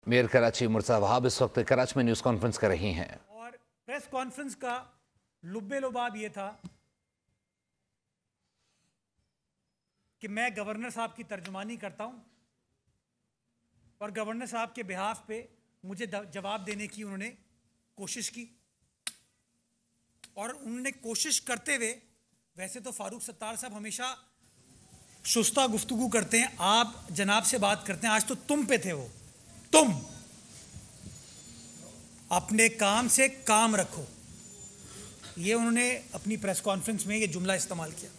Mayor Karachi Murtaza Wahab इस वक्त कराची में न्यूज़ कॉन्फ्रेंस कर रही हैं और प्रेस कॉन्फ्रेंस का लुब्बे लुबाब ये था कि मैं गवर्नर साहब की तर्जुमानी करता हूं और गवर्नर साहब के बिहाफ पे मुझे जवाब देने की उन्होंने कोशिश की और उन्होंने कोशिश करते हुए, वैसे तो फारूक सत्तार साहब हमेशा शुस्ता गुफ्तगू करते हैं, आप जनाब से बात करते हैं, आज तो तुम पे थे वो, तुम अपने काम से काम रखो, ये उन्होंने अपनी प्रेस कॉन्फ्रेंस में ये जुमला इस्तेमाल किया,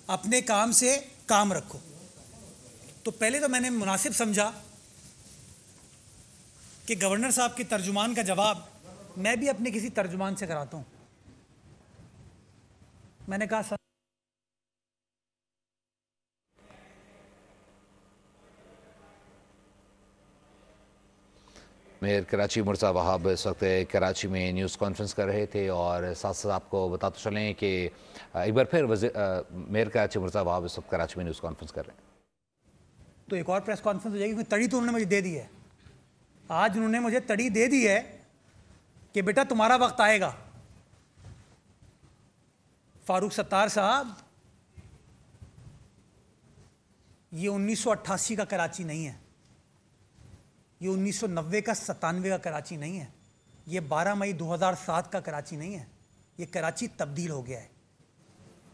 अपने काम से काम रखो। तो पहले तो मैंने मुनासिब समझा कि गवर्नर साहब के तर्जुमान का जवाब मैं भी अपने किसी तर्जुमान से कराता हूं। मैंने कहा मेयर कराची मुर्तज़ा वहाब इस वक्त कराची में न्यूज़ कॉन्फ्रेंस कर रहे थे और साथ साथ आपको बताते चलें कि एक बार फिर मेयर कराची मुर्तज़ा वहाब इस वक्त कराची में न्यूज़ कॉन्फ्रेंस कर रहे हैं। तो एक और प्रेस कॉन्फ्रेंस हो जाएगी, क्योंकि तड़ी तो उन्होंने मुझे दे दी है। आज उन्होंने मुझे तड़ी दे दी है कि बेटा तुम्हारा वक्त आएगा। फारूक सत्तार साहब, ये 1988 का कराची नहीं है, ये 1990 का 97 का कराची नहीं है, ये 12 मई 2007 का कराची नहीं है, ये कराची तब्दील हो गया है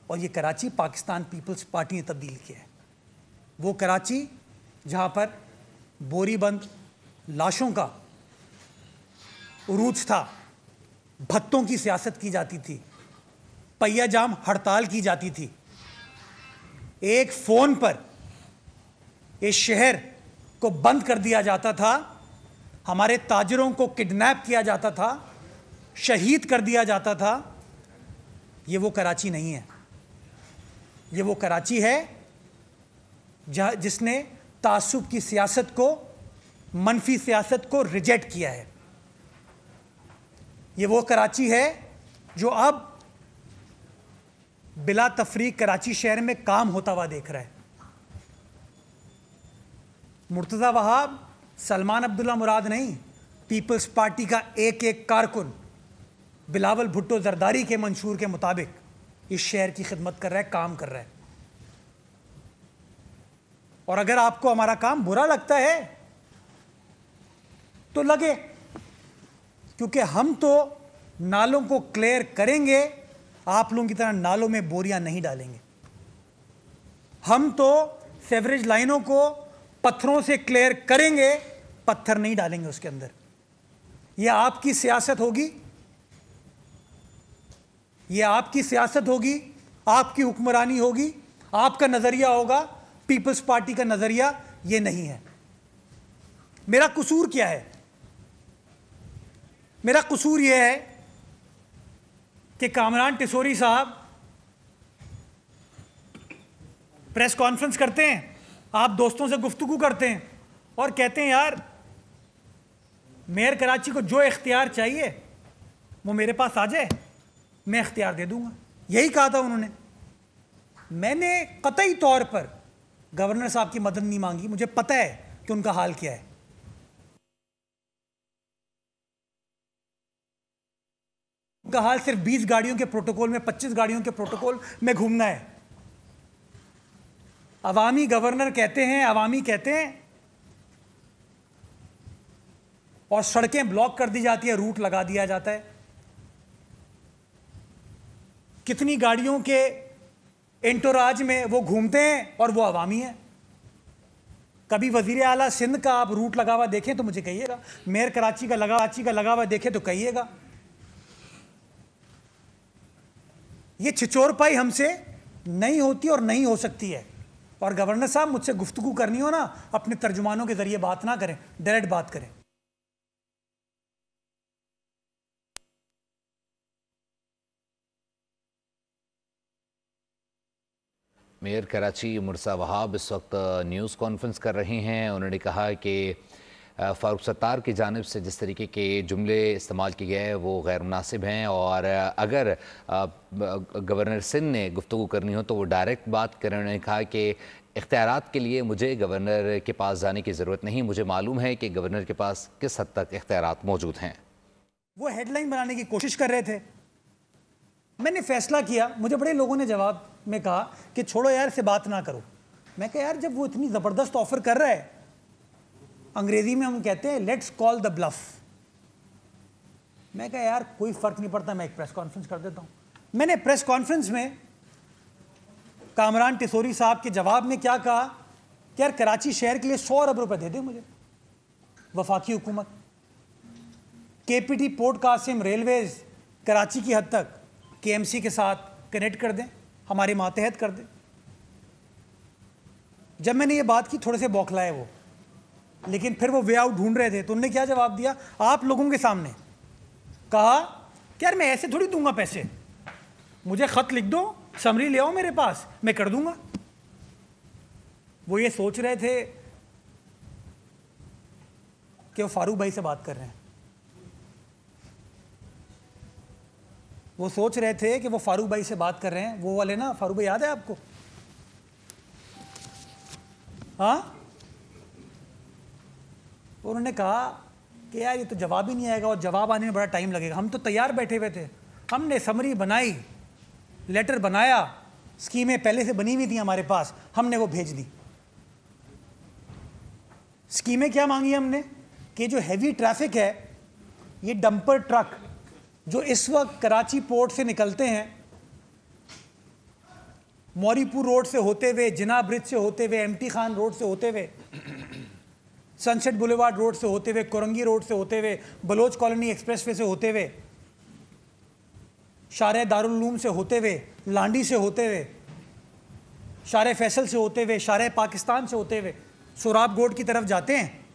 और ये कराची पाकिस्तान पीपल्स पार्टी ने तब्दील किया है। वो कराची जहाँ पर बोरीबंद लाशों का उरूज था, भत्तों की सियासत की जाती थी, पहिया जाम हड़ताल की जाती थी, एक फ़ोन पर इस शहर को बंद कर दिया जाता था, हमारे ताजरों को किडनैप किया जाता था, शहीद कर दिया जाता था। ये वो कराची नहीं है, ये वो कराची है जिसने तासुब की सियासत को, मनफी सियासत को रिजेक्ट किया है। ये वो कराची है जो अब बिला तफरीक कराची शहर में काम होता हुआ देख रहा है। मुर्तज़ा वहाब सलमान अब्दुल्ला मुराद नहीं, पीपल्स पार्टी का एक एक कारकुन बिलावल भुट्टो जरदारी के मंशूर के मुताबिक इस शहर की खिदमत कर रहा है, काम कर रहा है। और अगर आपको हमारा काम बुरा लगता है तो लगे, क्योंकि हम तो नालों को क्लियर करेंगे, आप लोगों की तरह नालों में बोरियां नहीं डालेंगे। हम तो सेवरेज लाइनों को पत्थरों से क्लियर करेंगे, पत्थर नहीं डालेंगे उसके अंदर। यह आपकी सियासत होगी, यह आपकी सियासत होगी, आपकी हुक्मरानी होगी, आपका नजरिया होगा। पीपल्स पार्टी का नजरिया यह नहीं है। मेरा कसूर क्या है? मेरा कसूर यह है कि कामरान टिसोरी साहब प्रेस कॉन्फ्रेंस करते हैं, आप दोस्तों से गुफ्तगू करते हैं और कहते हैं यार मेयर कराची को जो इख्तियार चाहिए वो मेरे पास आ जाए, मैं इख्तियार दे दूंगा। यही कहा था उन्होंने। मैंने कतई तौर पर गवर्नर साहब की मदद नहीं मांगी, मुझे पता है कि उनका हाल क्या है। उनका हाल सिर्फ 20 गाड़ियों के प्रोटोकॉल में, 25 गाड़ियों के प्रोटोकॉल में घूमना है। अवामी गवर्नर कहते हैं, अवामी कहते हैं, और सड़कें ब्लॉक कर दी जाती है, रूट लगा दिया जाता है। कितनी गाड़ियों के एंटोराज में वो घूमते हैं और वो अवामी है। कभी वजीर आला सिंध का आप रूट लगा हुआ देखें तो मुझे कहिएगा, मेयर कराची का लगा हुआ देखें तो कहिएगा। ये छिचोरपाई हमसे नहीं होती और नहीं हो सकती है। और गवर्नर साहब, मुझसे गुफ्तगू करनी हो ना, अपने तर्जुमानों के जरिए बात ना करें, डायरेक्ट बात करें। मेयर कराची मुर्तज़ा वहाब इस वक्त न्यूज़ कॉन्फ्रेंस कर रहे हैं। उन्होंने कहा कि फ़ारूक सत्तार की जानिब से जिस तरीके के जुमले इस्तेमाल किए गए हैं वो गैर मुनासिब हैं, और अगर गवर्नर सिंध ने गुफ्तगू करनी हो तो वो डायरेक्ट बात करें। उन्होंने कहा कि इख्तियारात के लिए मुझे गवर्नर के पास जाने की ज़रूरत नहीं, मुझे मालूम है कि गवर्नर के पास किस हद तक इख्तियारात मौजूद हैं। वो हेडलाइन बनाने की कोशिश कर रहे थे। मैंने फैसला किया, मुझे बड़े लोगों ने जवाब में कहा कि छोड़ो यार, से बात ना करो। मैं कहा यार, जब वो इतनी ज़बरदस्त ऑफर कर रहा है, अंग्रेजी में हम कहते हैं लेट्स कॉल द ब्लफ। मैं कहा यार कोई फ़र्क नहीं पड़ता, मैं एक प्रेस कॉन्फ्रेंस कर देता हूँ। मैंने प्रेस कॉन्फ्रेंस में कामरान टिसोरी साहब के जवाब में क्या कहा कि यार कराची शहर के लिए 100 अरब रुपए दे दे मुझे वफाकी हुकूमत, KPT port Qasim railways Karachi की हद तक केएमसी के साथ कनेक्ट कर दें, हमारे मातहत कर दें। जब मैंने ये बात की थोड़े से बौखलाए वो, लेकिन फिर वो वे आउट ढूंढ रहे थे, तो उन्होंने क्या जवाब दिया आप लोगों के सामने, कहा कि यार मैं ऐसे थोड़ी दूंगा पैसे, मुझे खत लिख दो, समरी ले आओ मेरे पास, मैं कर दूंगा। वो ये सोच रहे थे कि वो फारूक भाई से बात कर रहे हैं, वो सोच रहे थे कि वो फारूक भाई से बात कर रहे हैं, वो वाले ना फारूक भाई, याद है आपको? हाँ, उन्होंने कहा कि यार ये तो जवाब ही नहीं आएगा और जवाब आने में बड़ा टाइम लगेगा। हम तो तैयार बैठे हुए थे, हमने समरी बनाई, लेटर बनाया, स्कीमें पहले से बनी हुई थी हमारे पास, हमने वो भेज दी। स्कीमें क्या मांगी हमने कि जो हैवी ट्रैफिक है, ये डंपर ट्रक जो इस वक्त कराची पोर्ट से निकलते हैं, मौरीपुर रोड से होते हुए, जिना ब्रिज से होते हुए, एमटी खान रोड से होते हुए, सनसेट बुलेवार्ड रोड से होते हुए, कोरंगी रोड से होते हुए, बलोच कॉलोनी एक्सप्रेसवे से होते हुए, शारे दारुल उलूम से होते हुए, लांडी से होते हुए, शारे फैसल से होते हुए, शारे पाकिस्तान से होते हुए सोराब गोड की तरफ जाते हैं।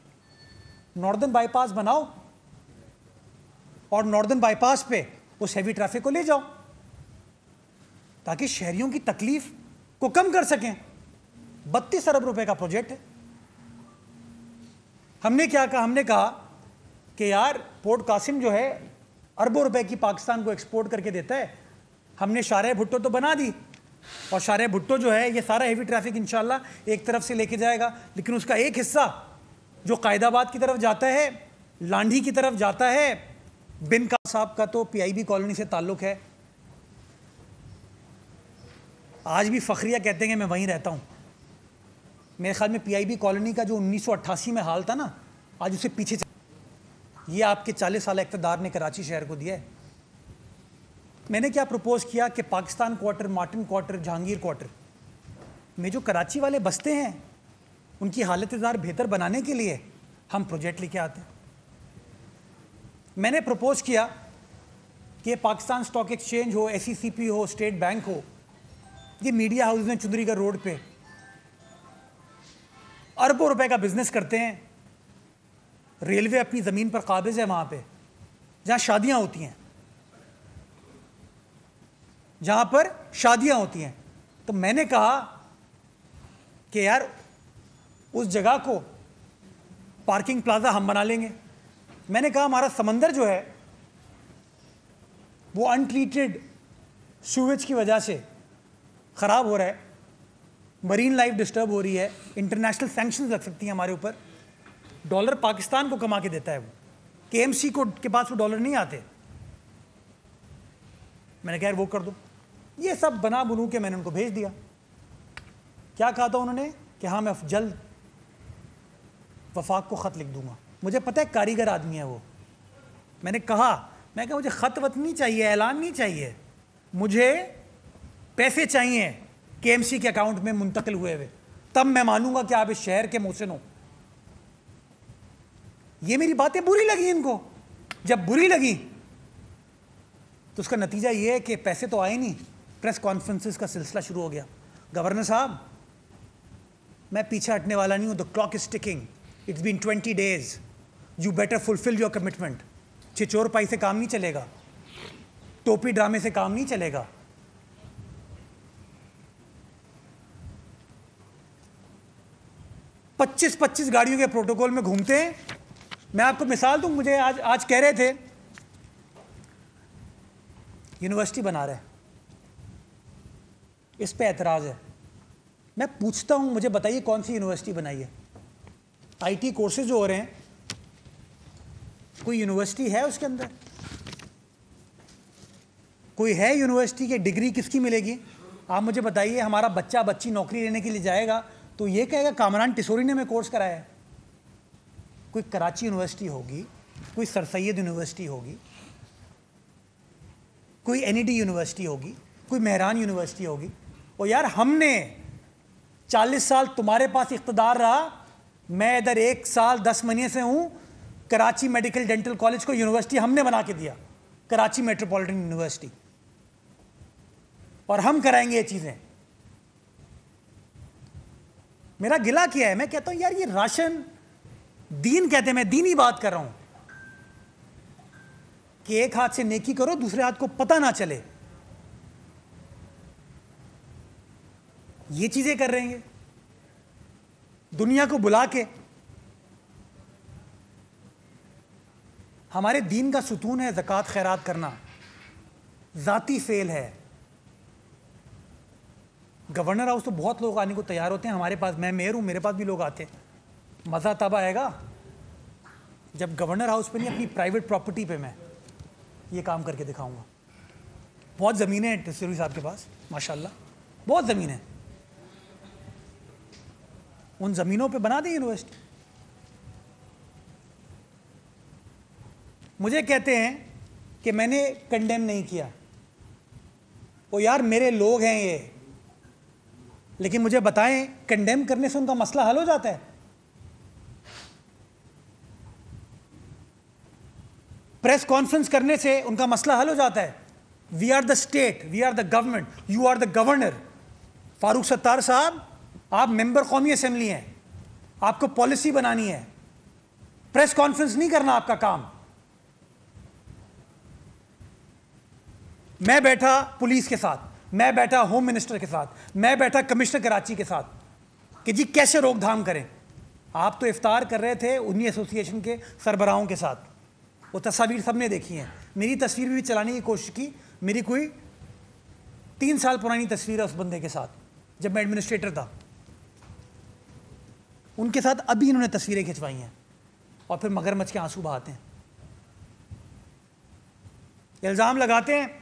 नॉर्दर्न बाईपास बनाओ और नॉर्दर्न बाईपास पे उस हैवी ट्रैफिक को ले जाओ ताकि शहरियों की तकलीफ को कम कर सकें। 32 अरब रुपए का प्रोजेक्ट है। हमने क्या कहा, हमने कहा कि यार पोर्ट कासिम जो है अरबों रुपए की पाकिस्तान को एक्सपोर्ट करके देता है, हमने शारे भुट्टो तो बना दी और शारे भुट्टो जो है ये सारा हैवी ट्रैफिक इंशाल्लाह एक तरफ से लेके जाएगा, लेकिन उसका एक हिस्सा जो कायदाबाद की तरफ जाता है, लांडी की तरफ जाता है। बिन का साहब का तो पीआईबी कॉलोनी से ताल्लुक है, आज भी फखरिया कहते हैं कि मैं वहीं रहता हूँ। मेरे ख्याल में पीआईबी कॉलोनी का जो 1988 में हाल था ना, आज उससे पीछे ये आपके 40 साल इक़्तिदार ने कराची शहर को दिया है। मैंने क्या प्रपोज किया कि Pakistan quarter, Martin quarter, Jahangir quarter में जो कराची वाले बसते हैं उनकी हालत बेहतर बनाने के लिए हम प्रोजेक्ट लेके आते हैं। मैंने प्रपोज किया कि पाकिस्तान स्टॉक एक्सचेंज हो, एसईसीपी हो, स्टेट बैंक हो, ये मीडिया हाउस में चुंदरीगढ़ रोड पे अरबों रुपए का बिजनेस करते हैं। रेलवे अपनी ज़मीन पर काबिज है वहाँ पे जहाँ शादियाँ होती हैं, जहाँ पर शादियाँ होती हैं। तो मैंने कहा कि यार उस जगह को पार्किंग प्लाजा हम बना लेंगे। मैंने कहा हमारा समंदर जो है वो अनट्रीटेड सूवेज की वजह से ख़राब हो रहा है, मरीन लाइफ डिस्टर्ब हो रही है, इंटरनेशनल सैंक्शंस लग सकती हैं हमारे ऊपर। डॉलर पाकिस्तान को कमा के देता है, वो केएमसी को के पास वो डॉलर नहीं आते। मैंने कहा यार वो कर दो। ये सब बना बुनू के मैंने उनको भेज दिया। क्या कहा था उन्होंने कि हाँ मैं जल्द वफाक को ख़त लिख दूंगा। मुझे पता है कारीगर आदमी है वो। मैंने कहा मुझे ख़त वत नहीं चाहिए, ऐलान नहीं चाहिए, मुझे पैसे चाहिए केएमसी के अकाउंट में मुंतकिल हुए हुए, तब मैं मानूंगा कि आप इस शहर के मोहसिन हो। ये मेरी बातें बुरी लगी इनको। जब बुरी लगी तो उसका नतीजा ये है कि पैसे तो आए नहीं, प्रेस कॉन्फ्रेंसेस का सिलसिला शुरू हो गया। गवर्नर साहब मैं पीछे हटने वाला नहीं हूं, the clock is ticking, it's been 20 days, you better fulfil your commitment. छिचोर पाई से काम नहीं चलेगा, टोपी ड्रामे से काम नहीं चलेगा। पच्चीस गाड़ियों के प्रोटोकॉल में घूमते हैं। मैं आपको मिसाल दूं, मुझे आज कह रहे थे यूनिवर्सिटी बना रहे हैं, इस पे एतराज़ है। मैं पूछता हूं, मुझे बताइए कौन सी यूनिवर्सिटी बनाई है? आईटी कोर्सेज जो हो रहे हैं, कोई यूनिवर्सिटी है उसके अंदर? कोई है यूनिवर्सिटी की डिग्री किसकी मिलेगी? आप मुझे बताइए। हमारा बच्चा बच्ची नौकरी लेने के लिए जाएगा तो ये कहेगा कामरान टिसोरी ने मैं कोर्स कराया है। कोई कराची यूनिवर्सिटी होगी, कोई सर सैयद यूनिवर्सिटी होगी, कोई एनईडी यूनिवर्सिटी होगी, कोई मेहरान यूनिवर्सिटी होगी। और यार हमने 40 साल तुम्हारे पास इख्तिदार रहा, मैं इधर 1 साल 10 महीने से हूं। कराची मेडिकल डेंटल कॉलेज को यूनिवर्सिटी हमने बना के दिया, कराची मेट्रोपॉलिटन यूनिवर्सिटी, और हम कराएंगे ये चीजें। मेरा गिला क्या है? मैं कहता हूं यार ये राशन दीन कहते हैं, मैं दीनी बात कर रहा हूं कि एक हाथ से नेकी करो, दूसरे हाथ को पता ना चले। ये चीजें कर रहे हैं दुनिया को बुला के। हमारे दीन का सुतून है ज़कात खैरात करना, ज़ाती फेल है। गवर्नर हाउस तो बहुत लोग आने को तैयार होते हैं हमारे पास, मैं मेयर हूँ, मेरे पास भी लोग आते हैं। मज़ा तब आएगा जब गवर्नर हाउस पे नहीं, अपनी प्राइवेट प्रॉपर्टी पे मैं ये काम करके दिखाऊंगा। बहुत ज़मीनें हैं टिसोरी साहब के पास माशाल्लाह, बहुत ज़मीन है। उन ज़मीनों पे बना दी यूनिवर्सिटी। मुझे कहते हैं कि मैंने कंडेम नहीं किया। ओ यार मेरे लोग हैं ये, लेकिन मुझे बताएं कंडेम करने से उनका मसला हल हो जाता है? प्रेस कॉन्फ्रेंस करने से उनका मसला हल हो जाता है? We are the state, we are the government, you are the governor. Farooq Sattar साहब, आप मेंबर कौमी असेंबली हैं, आपको पॉलिसी बनानी है, प्रेस कॉन्फ्रेंस नहीं करना आपका काम। मैं बैठा पुलिस के साथ, मैं बैठा होम मिनिस्टर के साथ, मैं बैठा कमिश्नर कराची के साथ कि जी कैसे रोकथाम करें। आप तो इफ्तार कर रहे थे उन्हीं एसोसिएशन के सरबराहों के साथ, वो तस्वीर सबने देखी हैं। मेरी तस्वीर भी चलाने की कोशिश की, मेरी कोई 3 साल पुरानी तस्वीर है उस बंदे के साथ जब मैं एडमिनिस्ट्रेटर था। उनके साथ अभी इन्होंने तस्वीरें खिंचवाई हैं और फिर मगरमच्छ के आंसू बहाते हैं। इल्ज़ाम लगाते हैं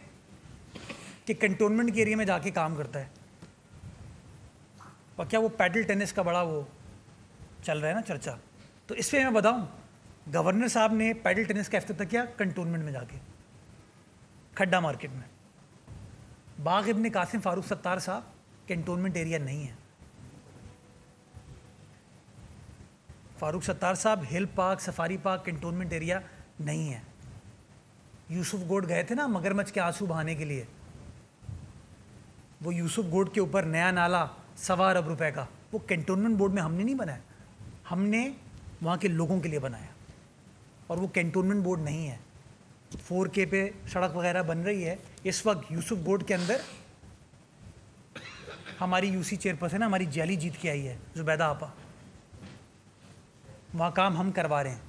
कि कंटोनमेंट के एरिया में जाके काम करता है। और क्या वो पैडल टेनिस का बड़ा वो चल रहा है ना चर्चा, तो इस पर मैं बताऊं, गवर्नर साहब ने पैडल टेनिस का इफ्तिताह किया कंटोनमेंट में जाके, खड्डा मार्केट में। बाग इब्ने कासिम फारूक सत्तार साहब कंटोनमेंट एरिया नहीं है। फारूक सत्तार साहब Hill Park, Safari Park cantonment area नहीं है। यूसुफ गोड गए थे ना मगरमच्छ के आंसू बहाने के लिए, वो यूसुफ गोड के ऊपर नया नाला 1.25 अरब रुपए का, वो कैंटोनमेंट बोर्ड में हमने नहीं बनाया, हमने वहाँ के लोगों के लिए बनाया। और वो कैंटोनमेंट बोर्ड नहीं है। 4K पे सड़क वगैरह बन रही है इस वक्त यूसुफ गोड के अंदर। हमारी यूसी चेयरपर्सन हमारी जैली जीत के आई है जुबैदा आपा, वहाँ काम हम करवा रहे हैं,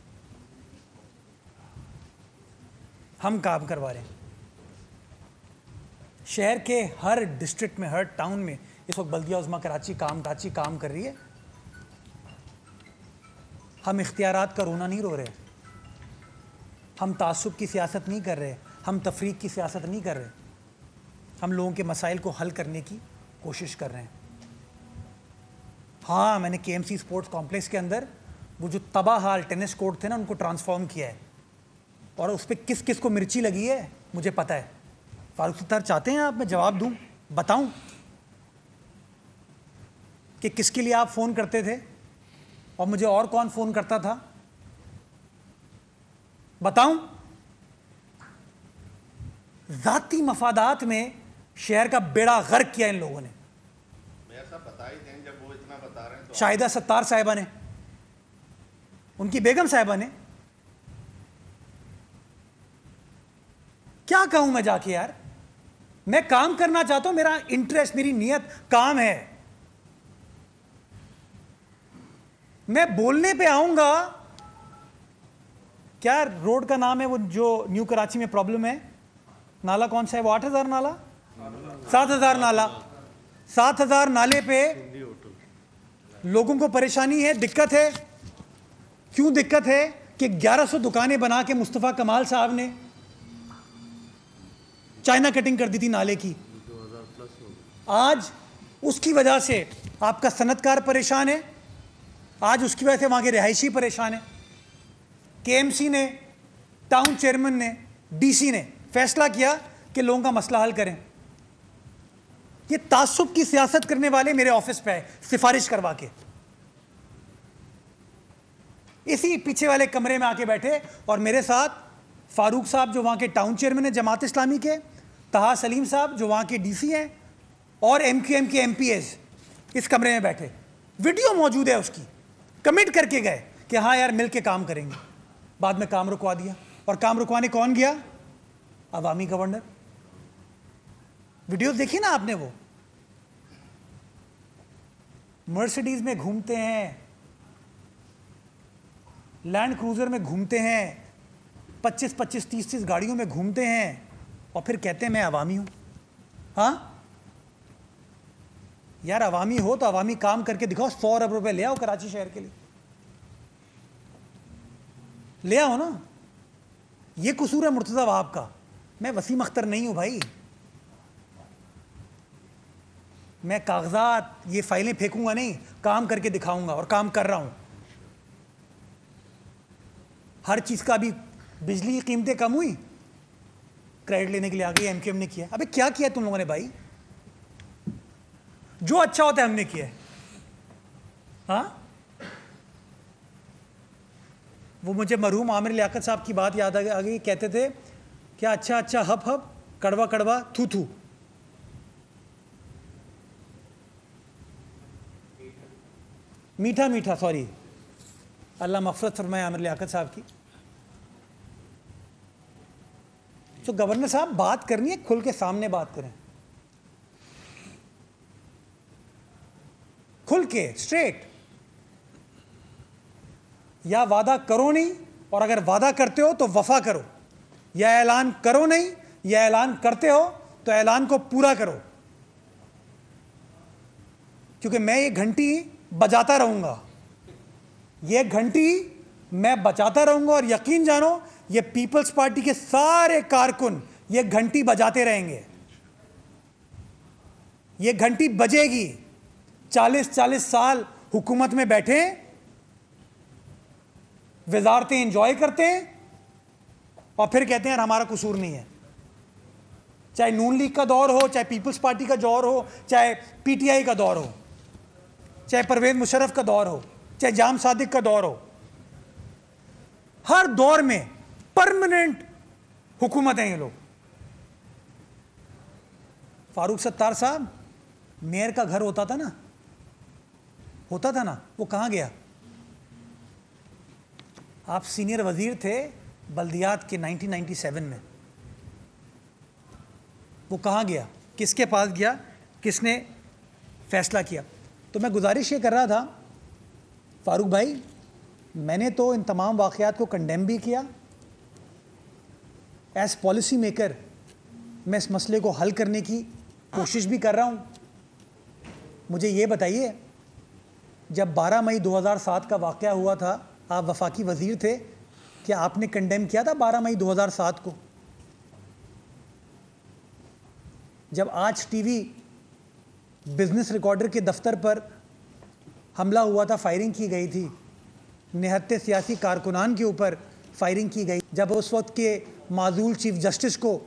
हम काम करवा रहे हैं। शहर के हर डिस्ट्रिक्ट में, हर टाउन में इस वक्त बल्दिया उज़्मा कराची काम कर रही है। हम इख्तियारात का रोना नहीं रो रहे, हम तासुब की सियासत नहीं कर रहे, हम तफरीक की सियासत नहीं कर रहे, हम लोगों के मसाइल को हल करने की कोशिश कर रहे हैं। हाँ, मैंने KMC स्पोर्ट्स कॉम्प्लेक्स के अंदर वो जो तबाह हाल टेनिस कोर्ट थे ना, उनको ट्रांसफॉर्म किया है, और उस पर किस किस को मिर्ची लगी है मुझे पता है। फारूक सत्तार चाहते हैं आप मैं जवाब दूं, बताऊं कि किसके लिए आप फ़ोन करते थे और मुझे और कौन फ़ोन करता था? बताऊं? ज़ाती मफादात में शहर का बेड़ा गर्क किया इन लोगों ने। ऐसा बता ही दें, जब वो इतना बता रहे हैं तो शाहिदा सत्तार साहिबा ने, उनकी बेगम साहिबा ने। क्या कहूं मैं जाके यार, मैं काम करना चाहता हूं, मेरा इंटरेस्ट, मेरी नीयत काम है। मैं बोलने पे आऊंगा, क्या रोड का नाम है वो जो न्यू कराची में प्रॉब्लम है, नाला कौन सा है वो? 8000 नाला, 7000 नाला, 7000 नाले पे लोगों को परेशानी है, दिक्कत है। क्यों दिक्कत है कि 1100 दुकानें बना के मुस्तफ़ा कमाल साहब ने चाइना कटिंग कर दी थी नाले की। आज उसकी वजह से आपका सनतकार परेशान है, आज उसकी वजह से वहाँ के रिहायशी परेशान है। केएमसी ने, टाउन चेयरमैन ने, डीसी ने फैसला किया कि लोगों का मसला हल करें। ये तासुब की सियासत करने वाले मेरे ऑफिस पे आए सिफारिश करवा के, इसी पीछे वाले कमरे में आके बैठे और मेरे साथ फारूक साहब जो वहाँ के टाउन चेयरमैन है जमात इस्लामी के, तहा सलीम साहब जो वहाँ के डीसी हैं, और एमक्यूएम के एमपीएस इस कमरे में बैठे। वीडियो मौजूद है उसकी। कमिट करके गए कि हाँ यार मिल के काम करेंगे। बाद में काम रुकवा दिया। और काम रुकवाने कौन गया? अवामी गवर्नर। वीडियोस देखी ना आपने? वो मर्सिडीज में घूमते हैं, लैंड क्रूजर में घूमते हैं, 25-25, 30-30 गाड़ियों में घूमते हैं और फिर कहते हैं मैं अवामी हूं। हाँ यार, अवामी हो तो अवामी काम करके दिखाओ। 100 अरब रुपए ले आओ कराची शहर के लिए, ले आओ ना। ये कसूर है मुर्तज़ा वहाब का। मैं वसीम अख्तर नहीं हूं भाई। मैं कागजात, ये फाइलें फेंकूंगा नहीं, काम करके दिखाऊंगा और काम कर रहा हूं। हर चीज का भी बिजली की कीमतें कम हुई, क्रेडिट लेने के लिए आ गई, एमक्यूएम ने किया। अबे क्या किया तुम लोगों ने भाई? जो अच्छा होता है हमने किया है। हाँ, वो मुझे मरहूम आमिर लियाकत साहब की बात याद आ गई। कहते थे क्या अच्छा अच्छा हप हप, कड़वा कड़वा थू थू। मीठा मीठा, सॉरी, अल्लाह मग़फ़िरत फरमाए आमिर लियाकत साहब की। तो गवर्नर साहब बात करनी है, खुल के सामने बात करें, खुल के स्ट्रेट। या वादा करो नहीं, और अगर वादा करते हो तो वफा करो। या ऐलान करो नहीं, या ऐलान करते हो तो ऐलान को पूरा करो। क्योंकि मैं ये घंटी बजाता रहूंगा, ये घंटी मैं बजाता रहूंगा, और यकीन जानो ये पीपल्स पार्टी के सारे कारकुन ये घंटी बजाते रहेंगे। ये घंटी बजेगी। 40-40 साल हुकूमत में बैठे, वजारतें एंजॉय करते हैं और फिर कहते हैं यार हमारा कसूर नहीं है। चाहे नून लीग का दौर हो, चाहे पीपल्स पार्टी का दौर हो, चाहे पीटीआई का दौर हो, चाहे परवेज मुशर्रफ का दौर हो, चाहे जाम सादिक का दौर हो, हर दौर में परमानेंट हुकूमत हैं ये लोग। फारूक सत्तार साहब, मेयर का घर होता था ना, वो कहां गया? आप सीनियर वजीर थे बल्दियात के 1997 में, वो कहां गया? किसके पास गया? किसने फैसला किया? तो मैं गुजारिश ये कर रहा था फारूक भाई, मैंने तो इन तमाम वाक़यात को कंडेम भी किया। एज पॉलिसी मेकर मैं इस मसले को हल करने की कोशिश भी कर रहा हूँ। मुझे ये बताइए, जब 12 मई 2007 का वाक़या हुआ था, आप वफाकी वज़ीर थे, क्या आपने कंडेम किया था 12 मई 2007 को? जब आज टीवी बिजनेस रिकॉर्डर के दफ्तर पर हमला हुआ था, फायरिंग की गई थी, निहत्ते सियासी कारकुनान के ऊपर फायरिंग की गई, जब उस वक्त के माजूल चीफ जस्टिस को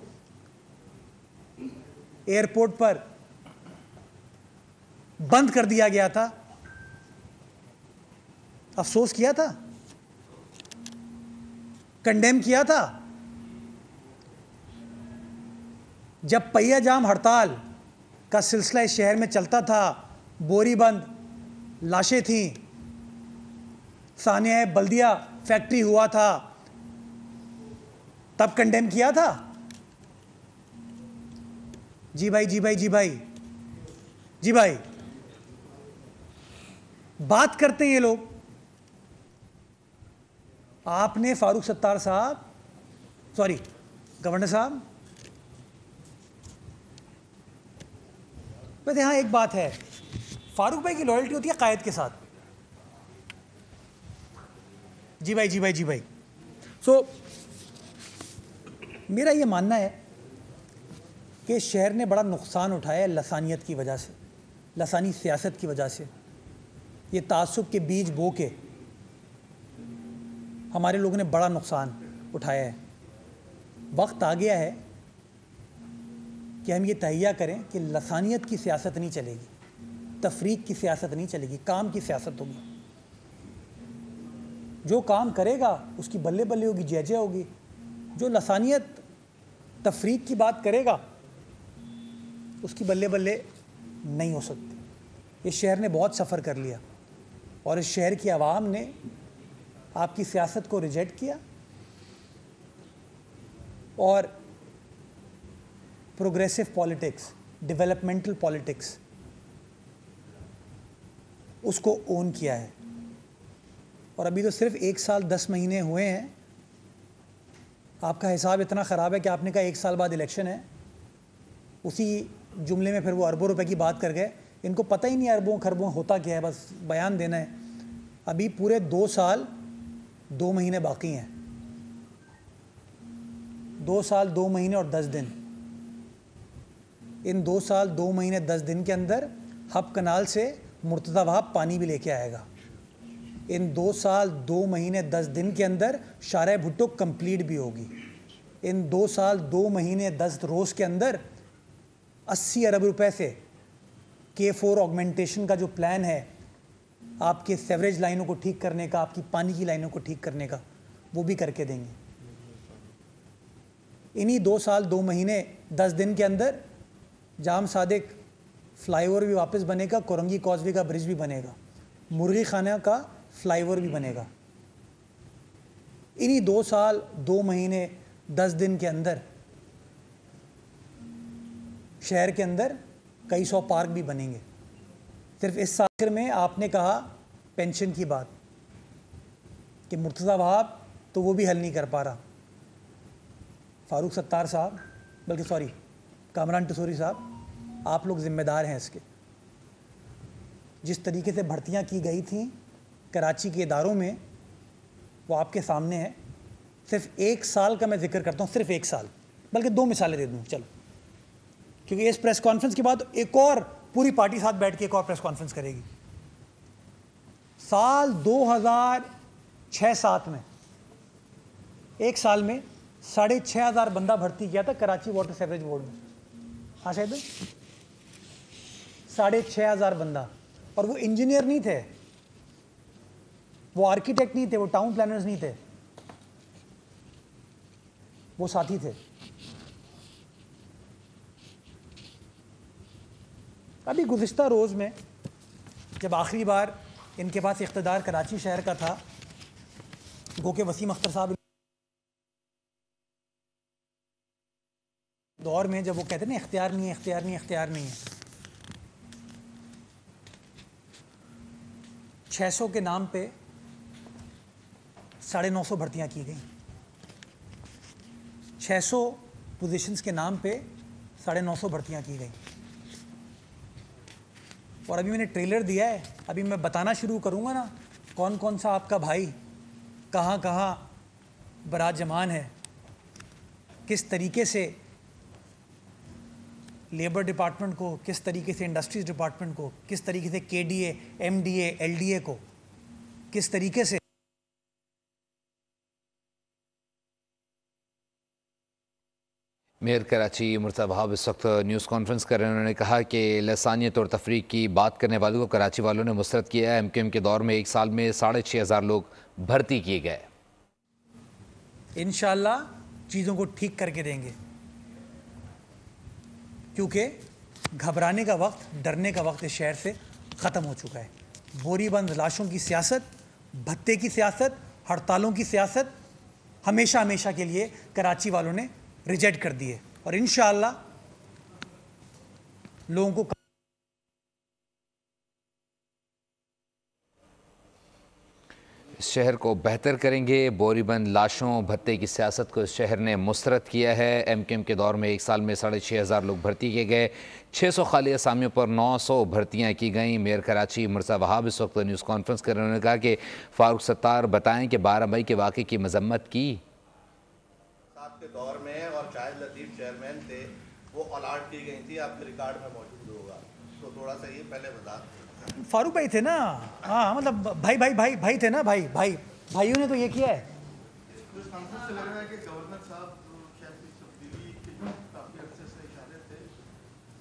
एयरपोर्ट पर बंद कर दिया गया था, अफसोस किया था, कंडेम किया था। जब पहिया जाम हड़ताल का सिलसिला इस शहर में चलता था, बोरीबंद लाशें थीं, सानिया बल्दिया फैक्ट्री हुआ था, तब कंडेम किया था। जी भाई, जी भाई, जी भाई, जी भाई, बात करते हैं ये लोग। आपने फारूक सत्तार साहब, सॉरी गवर्नर साहब, वैसे हाँ एक बात है, फारूक भाई की लॉयल्टी होती है कायद के साथ। जी भाई, जी भाई, जी भाई। सो मेरा ये मानना है कि शहर ने बड़ा नुकसान उठाया लसानियत की वजह से, लसानी सियासत की वजह से। ये तासुब के बीज बो के हमारे लोगों ने बड़ा नुकसान उठाया है। वक्त आ गया है कि हम ये तहैया करें कि लसानियत की सियासत नहीं चलेगी, तफरीक की सियासत नहीं चलेगी, काम की सियासत होगी। जो काम करेगा उसकी बल्ले बल्ले होगी, जय जय होगी। जो लसानियत तफरीक की बात करेगा उसकी बल्ले बल्ले नहीं हो सकती। इस शहर ने बहुत सफ़र कर लिया और इस शहर की आवाम ने आपकी सियासत को रिजेक्ट किया और प्रोग्रेसिव पॉलिटिक्स, डेवलपमेंटल पॉलिटिक्स, उसको ओन किया है। और अभी तो सिर्फ 1 साल 10 महीने हुए हैं। आपका हिसाब इतना ख़राब है कि आपने कहा 1 साल बाद इलेक्शन है, उसी जुमले में फिर वो अरबों रुपए की बात कर गए। इनको पता ही नहीं अरबों खरबों होता क्या है, बस बयान देना है। अभी पूरे 2 साल 2 महीने बाकी हैं। 2 साल 2 महीने और 10 दिन। इन 2 साल 2 महीने 10 दिन के अंदर हब कनाल से मुर्तज़ा वहाब पानी भी लेके आएगा। इन 2 साल 2 महीने 10 दिन के अंदर शारे भुट्टो कंप्लीट भी होगी। इन 2 साल 2 महीने 10 रोज़ के अंदर 80 अरब रुपए से K4 ऑगमेंटेशन का जो प्लान है, आपके सेवरेज लाइनों को ठीक करने का, आपकी पानी की लाइनों को ठीक करने का, वो भी करके देंगे। इन्हीं 2 साल 2 महीने 10 दिन के अंदर जाम सादिक फ्लाईओवर भी वापस बनेगा, कोरंगी कॉजवे का ब्रिज भी बनेगा, मुर्गी खाना का फ्लाईओवर भी बनेगा। इन्हीं 2 साल 2 महीने 10 दिन के अंदर शहर के अंदर कई 100 पार्क भी बनेंगे। सिर्फ इस साल में आपने कहा पेंशन की बात कि मुर्तज़ा वहाब तो वो भी हल नहीं कर पा रहा। फारूक सत्तार साहब, बल्कि सॉरी कामरान टसूरी साहब, आप लोग ज़िम्मेदार हैं इसके। जिस तरीके से भर्तियां की गई थी कराची के इदारों में, वो आपके सामने है। सिर्फ 1 साल का मैं जिक्र करता हूँ, सिर्फ 1 साल, बल्कि 2 मिसालें दे दूँ चलो, क्योंकि इस प्रेस कॉन्फ्रेंस के बाद एक और पूरी पार्टी साथ बैठ के एक और प्रेस कॉन्फ्रेंस करेगी। साल 2006-07 में 1 साल में 6,500 बंदा भर्ती किया था कराची वाटर सीवरेज बोर्ड में। हाँ शायद 6,500 बंदा, और वो इंजीनियर नहीं थे, वो आर्किटेक्ट नहीं थे, वो टाउन प्लानर्स नहीं थे, वो साथी थे। अभी गुज़िश्ता रोज़ में जब आखिरी बार इनके पास इख्तिदार कराची शहर का था, गो के वसीम अख्तर साहब दौर में, जब वो कहते ना इख्तियार नहीं है, इख्तियार नहीं है, इख्तियार नहीं है, 600 के नाम पे 950 भर्तियां की गई। 600 पोजीशंस के नाम पे 950 भर्तियां की गई। और अभी मैंने ट्रेलर दिया है, अभी मैं बताना शुरू करूँगा ना कौन कौन सा आपका भाई कहाँ कहाँ बरात जमान है, किस तरीके से लेबर डिपार्टमेंट को, किस तरीके से इंडस्ट्रीज डिपार्टमेंट को, किस तरीके से KDA, MDA, LDA को किस तरीके से मेयर कराची मुर्तज़ा वहाब इस वक्त न्यूज़ कॉन्फ्रेंस कर रहे हैं। उन्होंने कहा कि लसानियत और तफरीक की बात करने वालों को कराची वालों ने मुस्तरद किया है। MKM के दौर में 1 साल में 6,500 लोग भर्ती किए गए। इंशाअल्लाह चीज़ों को ठीक करके देंगे, क्योंकि घबराने का वक्त, डरने का वक्त इस शहर से ख़त्म हो चुका है। बोरीबंद लाशों की सियासत, भत्ते की सियासत, हड़तालों की सियासत हमेशा हमेशा के लिए कराची वालों ने रिजेक्ट कर दी है। और इंशाअल्लाह लोगों को शहर को बेहतर करेंगे। बोरीबंद लाशों भत्ते की सियासत को इस शहर ने मुस्तरद किया है। एमकेएम के दौर में एक साल में 6,500 लोग भर्ती किए गए। 600 खाली असामियों पर 900 भर्तियां की गईं। मेयर कराची मुर्सा वहाब इस वक्त न्यूज़ कॉन्फ्रेंस कर रहे हैं। उन्होंने कहा कि फारूक सत्तार बताएं कि 12 मई के वाक़े की मजम्मत की। साथ के दौर में और शाहिद लतीफ़ चेयरमैन थे, वो अलॉट की गई थी, आपके रिकॉर्ड में मौजूद होगा, तो थोड़ा सा ये पहले बता। फारूक भाई थे ना, हाँ मतलब भाई थे ना, भाइयों ने तो ये किया है। उस कॉन्फ्रेंस से लग रहा है कि गवर्नर साहब शायद इस तब्दीली के जो काफ़ी अरसे से इशारे थे,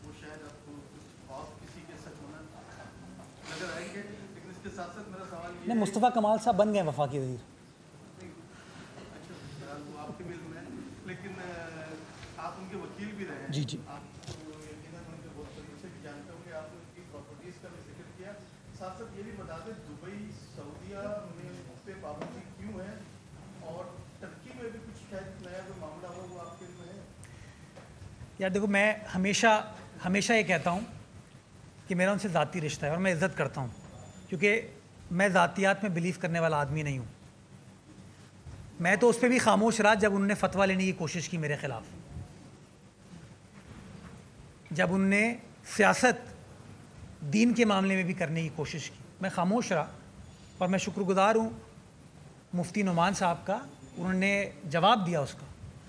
वो शायद आपको और किसी के सच होना नजर आएंगे। लेकिन इसके साथ साथ मेरा सवाल ये नहीं, मुस्तफ़ा कमाल साहब बन गए वफाकी वज़ीर। अच्छा, वो आपके बिल में, लेकिन आप उनके वकील भी रहे हैं। जी जी। आप यकीनन उनके बहुत करीब से भी जानते होंगे। आपने उनकी प्रॉपर्टीज़ का भी जिक्र किया। साथ साथ ये भी बता दें, दुबई सऊदीया में उस पर पाबंदी क्यों है, और टर्की में भी कुछ शायद नया जो मामला हो वो आपके में है। यार देखो, मैं हमेशा ये कहता हूँ कि मेरा उनसे ज़ाती रिश्ता है और मैं इज़्ज़त करता हूँ, क्योंकि मैं ज़ातियात में बिलीव करने वाला आदमी नहीं हूँ। मैं तो उस पर भी खामोश रहा जब उन्होंने फतवा लेने की कोशिश की मेरे ख़िलाफ़, जब उनने सियासत दीन के मामले में भी करने की कोशिश की। मैं खामोश रहा और मैं शुक्रगुज़ार हूँ मुफ्ती नुमान साहब का, उन्होंने जवाब दिया उसका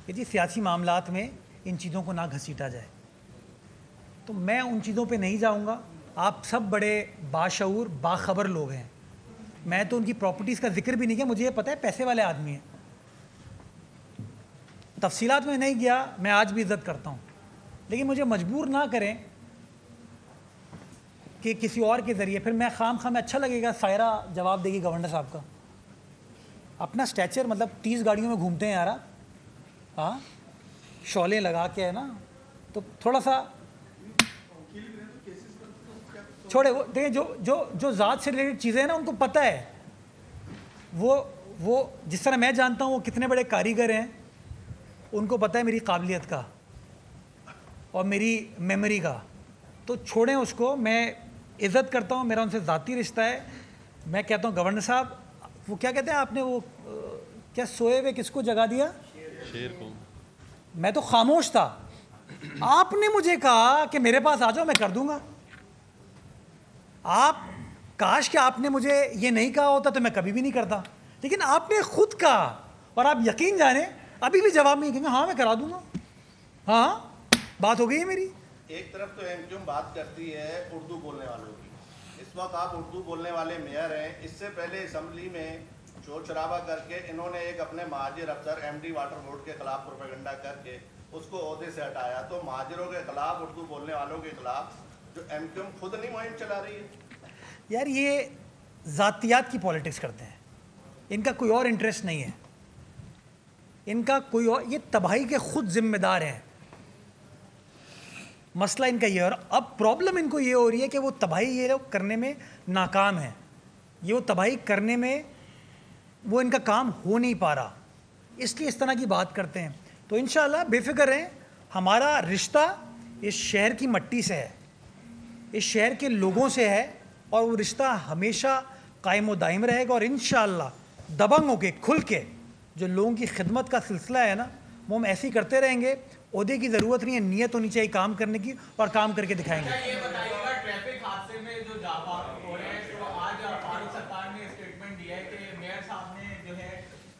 कि जी सियासी मामलात में इन चीज़ों को ना घसीटा जाए। तो मैं उन चीज़ों पे नहीं जाऊँगा। आप सब बड़े बाशऊर बाखबर लोग हैं। मैं तो उनकी प्रॉपर्टीज़ का जिक्र भी नहीं किया, मुझे ये पता है पैसे वाले आदमी हैं। तफसीलात में नहीं गया, मैं आज भी इज़्ज़त करता हूँ, लेकिन मुझे मजबूर ना करें कि किसी और के ज़रिए फिर मैं खाम में अच्छा लगेगा सायरा जवाब देगी गवर्नर साहब का। अपना स्टैचर मतलब 30 गाड़ियों में घूमते हैं यार, हाँ शौले लगा के, है ना, तो थोड़ा सा छोड़े। वो देखिए, जो ज़ात से रिलेटेड चीज़ें हैं ना, उनको पता है। वो जिस तरह मैं जानता हूँ वो कितने बड़े कारीगर हैं, उनको पता है मेरी काबिलियत का और मेरी मेमोरी का। तो छोड़ें उसको, मैं इज़्ज़त करता हूँ, मेरा उनसे ज़ाती रिश्ता है। मैं कहता हूँ गवर्नर साहब, वो क्या कहते हैं आपने, वो क्या सोए हुए किसको जगा दिया? शेर को। मैं तो खामोश था, आपने मुझे कहा कि मेरे पास आ जाओ, मैं कर दूंगा। आप काश कि आपने मुझे ये नहीं कहा होता तो मैं कभी भी नहीं करता, लेकिन आपने खुद कहा और आप यकीन जाने अभी भी जवाब नहीं कहेंगे हाँ मैं करा दूंगा। हाँ, बात हो गई है मेरी। एक तरफ तो एमक्यूएम बात करती है उर्दू बोलने वालों की, इस वक्त आप उर्दू बोलने वाले मेयर हैं। इससे पहले असम्बली में शोर शराबा करके इन्होंने एक अपने महाजिर अफसर एमडी वाटर बोर्ड के खिलाफ प्रोपेगेंडा करके उसको ओहदे से हटाया। तो महाजिरों के खिलाफ, उर्दू बोलने वालों के खिलाफ जो एमक्यूएम खुद नहीं मुहिम चला रही है। यार ये ज़ातियात की पॉलिटिक्स करते हैं, इनका कोई और इंटरेस्ट नहीं है, इनका कोई और, ये तबाही के खुद जिम्मेदार हैं। मसला इनका ये, और अब प्रॉब्लम इनको ये हो रही है कि वो तबाही ये लोग करने में नाकाम है। ये वो तबाही करने में वो इनका काम हो नहीं पा रहा, इसलिए इस तरह की बात करते हैं। तो इंशाअल्लाह बेफिक्र रहें, हमारा रिश्ता इस शहर की मट्टी से है, इस शहर के लोगों से है, और वो रिश्ता हमेशा कायम व दायम रहेगा। और इंशाअल्लाह दबंग होके खुल के जो लोगों की खिदमत का सिलसिला है ना, वो हम ऐसे ही करते रहेंगे। ओहदे की ज़रूरत नहीं है, नीयत होनी चाहिए काम करने की, और काम करके दिखाएंगे। ये बताइएगा, ट्रैफिक हादसे में जो जाबाज हो रहे हैं, तो आज फारूक सत्तार ने स्टेटमेंट दिया है कि मेयर साहब ने जो है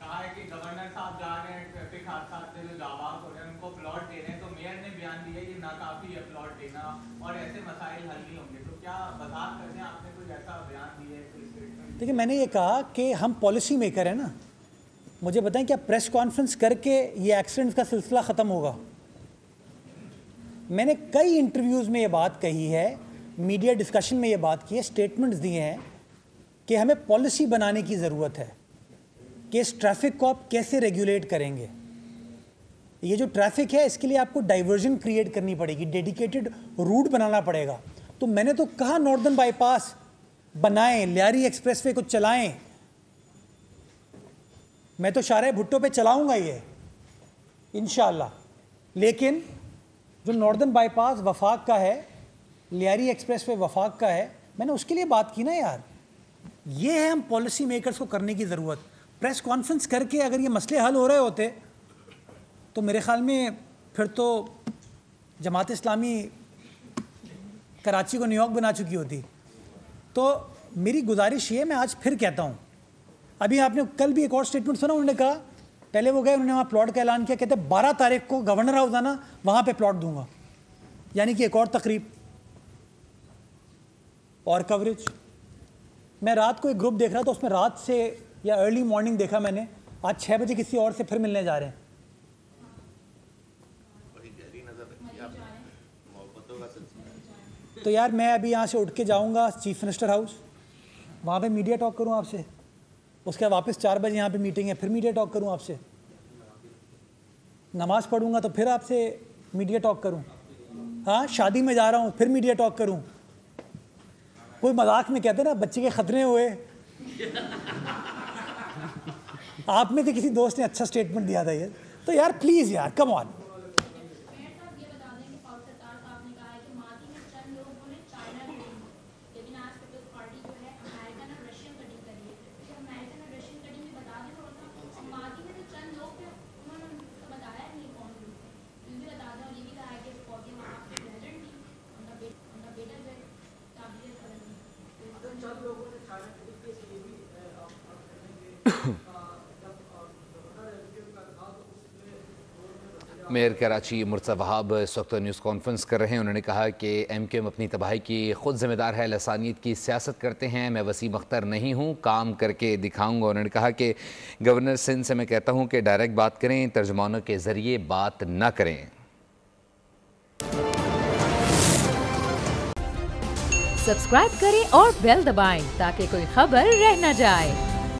कहा है कि गवर्नर साहब जा रहे हैं ट्रैफिक हादसा से जो जाबाज हो रहे हैं उनको प्लॉट दे रहे हैं। तो मेयर ने बयान दिया ये नाकाफी है प्लॉट देना और ऐसे मसाइल हल नहीं होंगे। तो क्या वजाहत करने आपने कोई ऐसा बयान दिया है, कोई स्टेटमेंट? देखिए, मैंने ये कहा कि हम पॉलिसी मेकर हैं ना, मुझे बताएं क्या प्रेस कॉन्फ्रेंस करके ये एक्सीडेंट्स का सिलसिला ख़त्म होगा? मैंने कई इंटरव्यूज़ में ये बात कही है, मीडिया डिस्कशन में ये बात की है, स्टेटमेंट्स दिए हैं कि हमें पॉलिसी बनाने की ज़रूरत है कि इस ट्रैफिक को आप कैसे रेगुलेट करेंगे। ये जो ट्रैफिक है इसके लिए आपको डाइवर्जन क्रिएट करनी पड़ेगी, डेडिकेटेड रूट बनाना पड़ेगा। तो मैंने तो कहा नॉर्दर्न बाईपास बनाएं, लियारी एक्सप्रेसवे को चलाएं। मैं तो शाहरे भुट्टो पे चलाऊंगा ये इंशाअल्लाह, लेकिन जो नॉर्दर्न बाईपास वफाक का है, लियारी एक्सप्रेसवे वफाक का है, मैंने उसके लिए बात की ना यार। ये है हम पॉलिसी मेकर्स को करने की ज़रूरत। प्रेस कॉन्फ्रेंस करके अगर ये मसले हल हो रहे होते तो मेरे ख्याल में फिर तो जमात इस्लामी कराची को न्यूयॉर्क बना चुकी होती। तो मेरी गुजारिश ये, मैं आज फिर कहता हूँ, अभी आपने कल भी एक और स्टेटमेंट सुना, उन्होंने कहा, पहले वो गए, उन्होंने वहाँ प्लॉट का ऐलान किया, कहते 12 तारीख को गवर्नर हाउस आना, वहाँ पे प्लॉट दूंगा, यानी कि एक और तकरीब और कवरेज। मैं रात को एक ग्रुप देख रहा था, उसमें रात से या अर्ली मॉर्निंग देखा मैंने, आज 6 बजे किसी और से फिर मिलने जा रहे हैं। तो यार मैं अभी यहाँ से उठ के जाऊँगा चीफ मिनिस्टर हाउस, वहाँ पे मीडिया टॉक करूँ आपसे, उसके बाद वापस 4 बजे यहाँ पे मीटिंग है, फिर मीडिया टॉक करूँ आपसे, नमाज़ पढ़ूँगा तो फिर आपसे मीडिया टॉक करूँ, हाँ शादी में जा रहा हूँ फिर मीडिया टॉक करूँ। कोई मजाक में कहते ना बच्चे के खतरे हुए, आप में से किसी दोस्त ने अच्छा स्टेटमेंट दिया था ये, तो यार प्लीज़ यार come on. Mayor Karachi Murtaza Wahab इस वक्त न्यूज़ कॉन्फ्रेंस कर रहे हैं। उन्होंने कहा कि MQM अपनी तबाही की ख़ुद ज़िम्मेदार है, लसानियत की सियासत करते हैं, मैं वसीम अख्तर नहीं हूँ, काम करके दिखाऊंगा। उन्होंने कहा कि गवर्नर सिंध से मैं कहता हूँ कि डायरेक्ट बात करें, तर्जुमानों के ज़रिए बात न करें। सब्सक्राइब करें और बेल दबाएं ताकि कोई खबर रह न जाए।